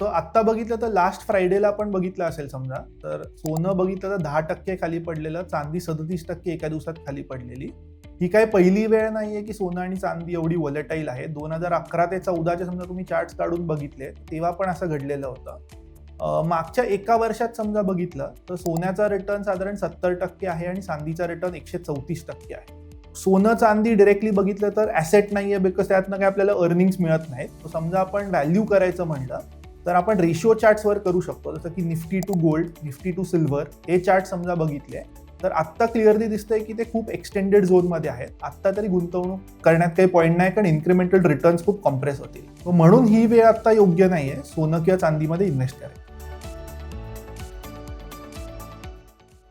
तर आत्ता बघितलं तर लास्ट फ्रायडेला आपण बघितलं असेल समजा, तर सोनं बघितलं तर 10% खाली पडलेलं, चांदी 37% एका दिवसात खाली पडलेली. ही काही पहिली वेळ नाहीये की सोनं आणि चांदी एवढी व्हॉलेटाईल आहे. 2011 ते 14चे समजा तुम्ही चार्ट्स काढून बघितले, तेव्हा पण असं घडलेलं होतं. मागच्या एका वर्षात समजा बघितलं तर सोन्याचा रिटर्न साधारण 70% आहे आणि चांदीचा रिटर्न 134% आहे. सोनं चांदी डायरेक्टली बघितलं तर ॲसेट नाहीये, बिकॉज त्यातनं काही आपल्याला अर्निंग्स मिळत नाहीत. तर समजा आपण व्हॅल्यू करायचं म्हणलं तर आपण रेशिओ चार्ट्सवर करू शकतो, जसं की Nifty to gold, Nifty to silver हे चार्ट समजा बघितले तर आत्ता क्लिअरली दिसतंय की ते खूप एक्सटेंडेड झोनमध्ये आहेत. आत्ता तरी गुंतवणूक करण्यात काही पॉईंट नाही, कारण इन्क्रिमेंटल रिटर्न्स खूप कॉम्प्रेस होतील. म्हणून ही वेळ आत्ता योग्य नाहीये सोनं किंवा चांदीमध्ये इन्व्हेस्ट करायची.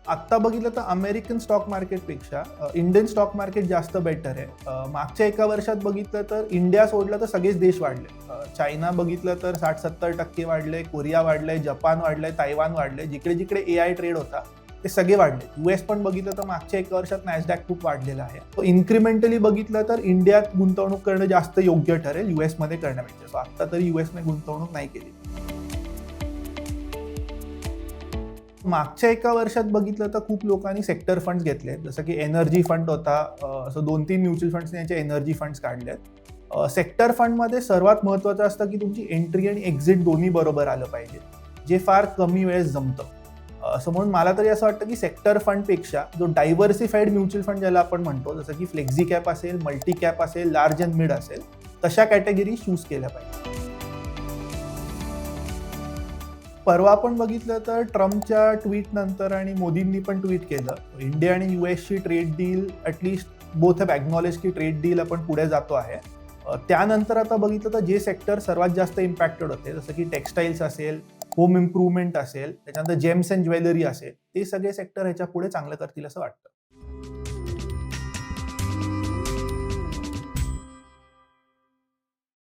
आत्ता बघितलं तर अमेरिकन स्टॉक मार्केटपेक्षा इंडियन स्टॉक मार्केट जास्त बेटर आहे. मागच्या एका वर्षात बघितलं तर इंडिया सोडलं तर सगळेच देश वाढले. चायना बघितलं तर 60-70% वाढले, कोरिया वाढलंय, जपान वाढलंय, तायवान वाढलंय. जिकडे जिकडे AI ट्रेड होता ते सगळे वाढले. US पण बघितलं तर मागच्या एका वर्षात नॅसडॅक खूप वाढलेला आहे. तो इन्क्रिमेंटली बघितलं तर इंडियात गुंतवणूक करणं जास्त योग्य ठरेल US मध्ये करण्यापेक्षा. सो आत्ता तरी US ने गुंतवणूक नाही केली. मागच्या एका वर्षात बघितलं तर खूप लोकांनी सेक्टर फंड्स घेतले, जसं की एनर्जी फंड होता. असं 2-3 म्युच्युअल फंड्सने याचे एनर्जी फंड्स काढलेत. सेक्टर फंडमध्ये सर्वात महत्त्वाचं असतं की तुमची एंट्री आणि एक्झिट दोन्ही बरोबर आलं पाहिजे, जे फार कमी वेळेस जमतं. असं म्हणून मला तरी असं वाटतं की सेक्टर फंडपेक्षा जो डायव्हर्सिफाईड म्युच्युअल फंड ज्याला आपण म्हणतो, जसं की फ्लेक्झी कॅप असेल, मल्टी कॅप असेल, लार्ज अँड मिड असेल, तशा कॅटेगरी चूज केल्या पाहिजे. परवा आपण बघितलं तर ट्रम्पच्या ट्विट नंतर आणि मोदींनी पण ट्विट केलं, इंडिया आणि US ची trade deal at least both have acknowledge की ट्रेड डील आपण पुढे जातो आहे. त्यानंतर आता बघितलं तर जे सेक्टर सर्वात जास्त इम्पॅक्टेड होते, जसं की टेक्स्टाईल्स असेल, होम इम्प्रूव्हमेंट असेल, त्याच्यानंतर जेम्स अँड ज्वेलरी असेल, ते सगळे सेक्टर ह्याच्या पुढे चांगलं करतील असं वाटतं.